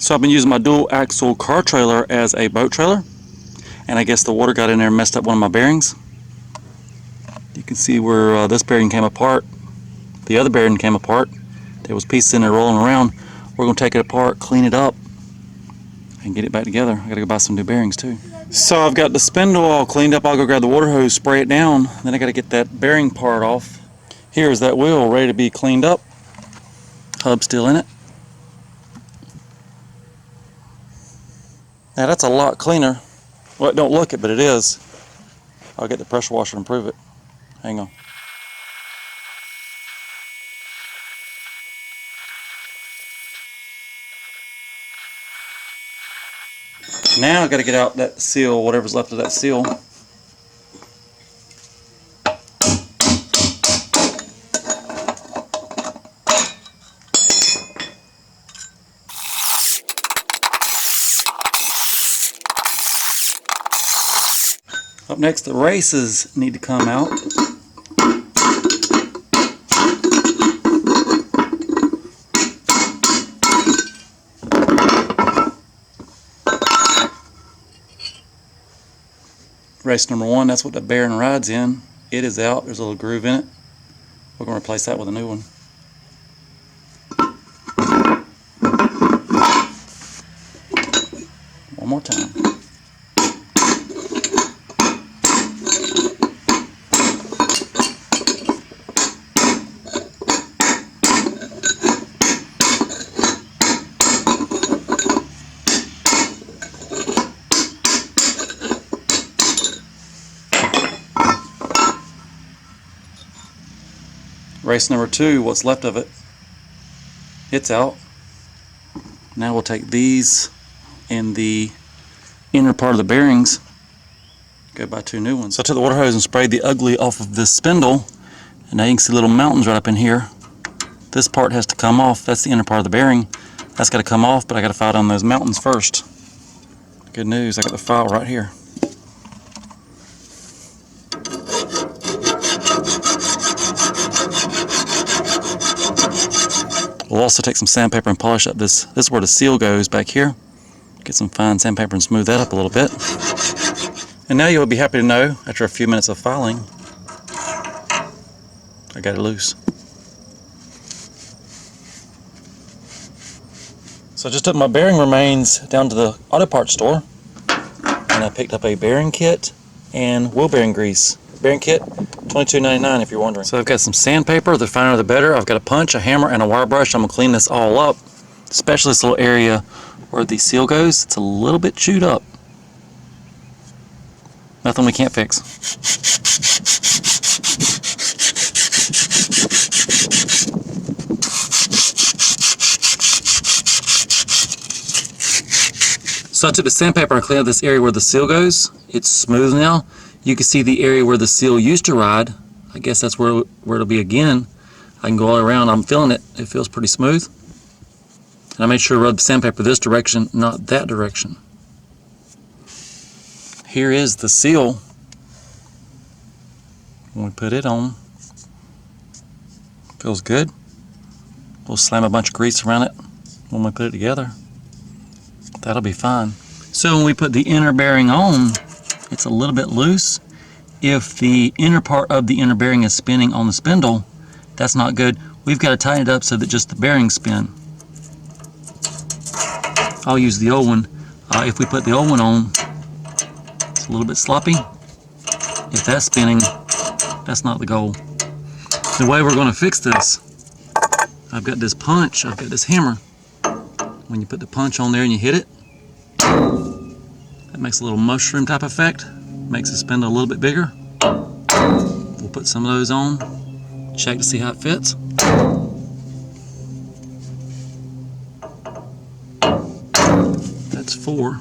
So I've been using my dual axle car trailer as a boat trailer, and I guess the water got in there and messed up one of my bearings. You can see where this bearing came apart. The other bearing came apart. There was pieces in there rolling around. We're going to take it apart, clean it up, and get it back together. I got to go buy some new bearings too. So I've got the spindle all cleaned up. I'll go grab the water hose, spray it down. Then I got to get that bearing part off. Here's that wheel ready to be cleaned up. Hub still in it. Now that's a lot cleaner. Well, it don't look it, but it is. I'll get the pressure washer and prove it. Hang on. Now I got to get out that seal, whatever's left of that seal. Up next, the races need to come out. Race number 1, that's what the bearing rides in. It is out. There's a little groove in it. We're going to replace that with a new one. One more time. Race number 2, what's left of it, it's out. Now we'll take these and the inner part of the bearings, go buy 2 new ones. So I took the water hose and sprayed the ugly off of this spindle, and now you can see little mountains right up in here. This part has to come off. That's the inner part of the bearing. That's got to come off, but I got to file down those mountains first. Good news, I got the file right here. We'll also take some sandpaper and polish up this. This is where the seal goes back here. Get some fine sandpaper and smooth that up a little bit. And now you'll be happy to know, after a few minutes of filing, I got it loose. So I just took my bearing remains down to the auto parts store, and I picked up a bearing kit and wheel bearing grease. Bearing kit, $22.99 if you're wondering. So I've got some sandpaper, the finer the better. I've got a punch, a hammer, and a wire brush. I'm going to clean this all up, especially this little area where the seal goes. It's a little bit chewed up. Nothing we can't fix. So I took the sandpaper and cleaned up this area where the seal goes. It's smooth now. You can see the area where the seal used to ride. I guess that's where it'll be again. I can go all around. I'm feeling it. It feels pretty smooth. And I made sure to rub the sandpaper this direction, not that direction. Here is the seal. When we put it on, feels good. We'll slam a bunch of grease around it when we put it together. That'll be fine. So when we put the inner bearing on, it's a little bit loose. If the inner part of the inner bearing is spinning on the spindle, that's not good. We've got to tighten it up so that just the bearings spin. I'll use the old one. If we put the old one on, it's a little bit sloppy. If that's spinning, that's not the goal. The way we're going to fix this, I've got this punch, I've got this hammer. When you put the punch on there and you hit it, that makes a little mushroom type effect, makes the spindle a little bit bigger. We'll put some of those on, check to see how it fits. That's 4.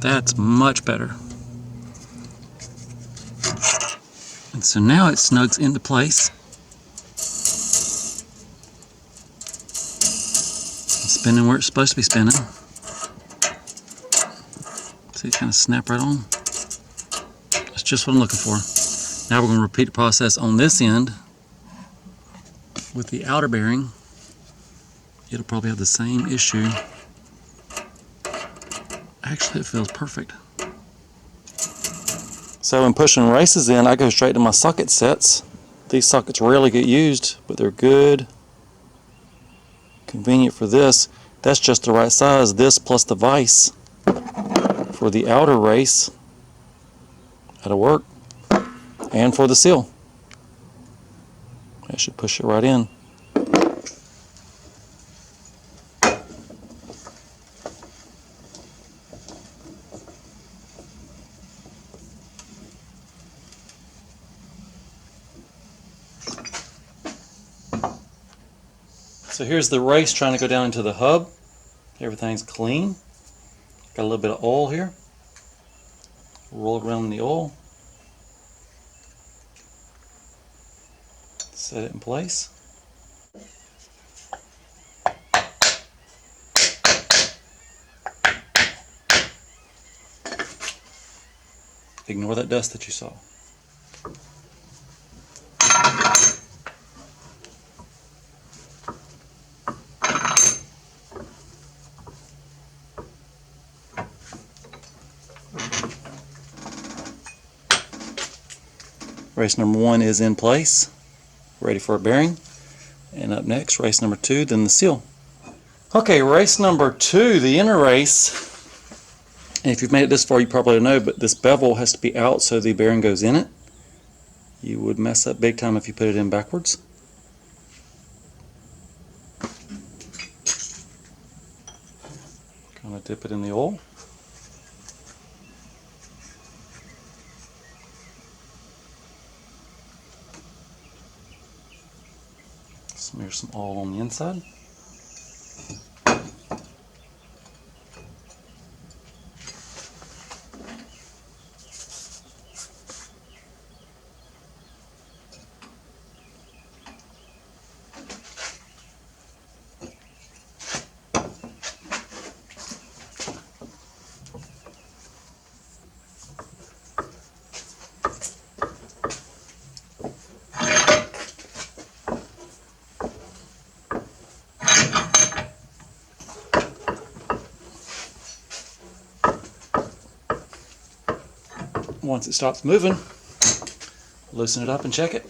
That's much better. And so now it snugs into place. Spinning where it's supposed to be spinning. See, it kind of snap right on. That's just what I'm looking for. Now we're going to repeat the process on this end. With the outer bearing, it'll probably have the same issue. Actually, it feels perfect. So when pushing races in, I go straight to my socket sets. These sockets rarely get used, but they're good. Convenient for this. That's just the right size. This plus the vise for the outer race. That'll work. And for the seal. That should push it right in. So here's the race trying to go down into the hub. Everything's clean. Got a little bit of oil here. Roll it around in the oil. Set it in place. Ignore that dust that you saw. Race number 1 is in place, ready for a bearing. And up next, race number 2, then the seal. Okay, race number 2, the inner race. And if you've made it this far, you probably know, but this bevel has to be out so the bearing goes in it. You would mess up big time if you put it in backwards. Kind of dip it in the oil. Smear some oil on the inside. Once it stops moving, loosen it up and check it.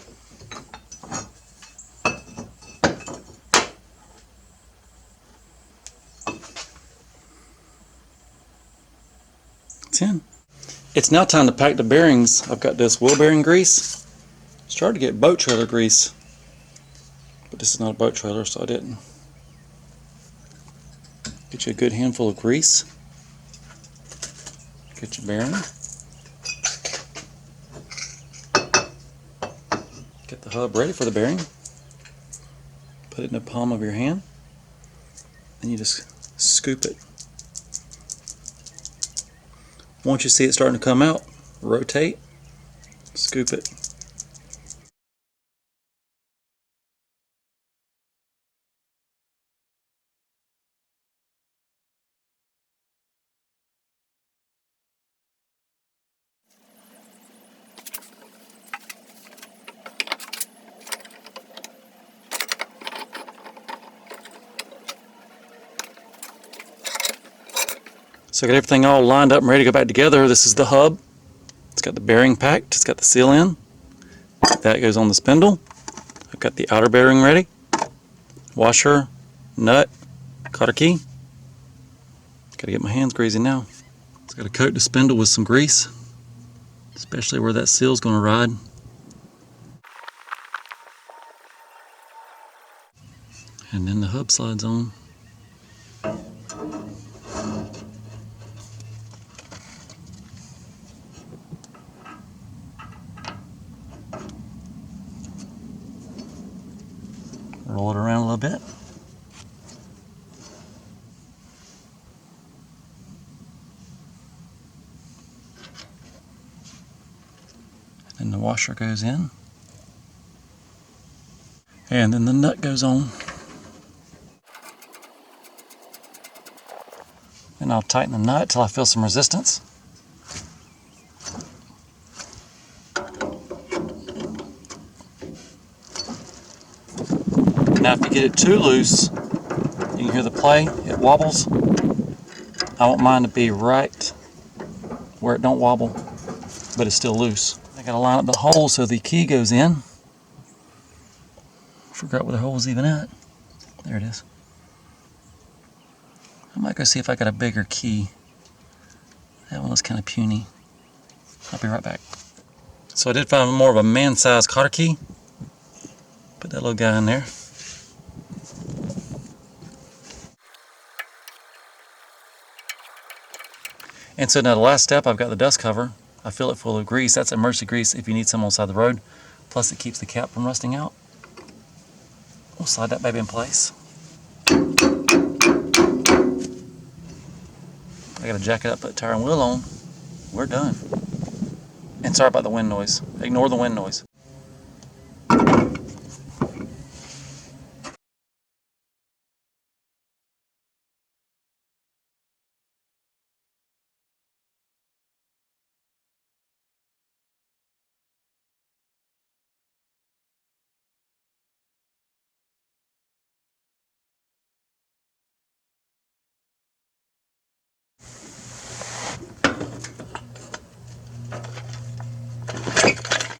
It's in. It's now time to pack the bearings. I've got this wheel bearing grease. Started to get boat trailer grease, but this is not a boat trailer, so I didn't. Get you a good handful of grease. Get your bearing. Get the hub ready for the bearing. Put it in the palm of your hand. And you just scoop it. Once you see it starting to come out, rotate, scoop it. So I got everything all lined up and ready to go back together. This is the hub. It's got the bearing packed. It's got the seal in. That goes on the spindle. I've got the outer bearing ready. Washer, nut, cotter key. Got to get my hands greasy now. Just got to coat the spindle with some grease, especially where that seal's going to ride. And then the hub slides on. Roll it around a little bit. And the washer goes in. And then the nut goes on. And I'll tighten the nut till I feel some resistance. Now if you get it too loose, you can hear the play, it wobbles. I want mine to be right where it don't wobble, but it's still loose. I gotta line up the hole so the key goes in. Forgot where the hole was even at. There it is. I might go see if I got a bigger key. That one was kind of puny. I'll be right back. So I did find more of a man-sized cotter key. Put that little guy in there. And so now the last step, I've got the dust cover. I fill it full of grease. That's emergency grease if you need some on the side of the road. Plus it keeps the cap from rusting out. We'll slide that baby in place. I gotta jack it up, put tire and wheel on. We're done. And sorry about the wind noise. Ignore the wind noise.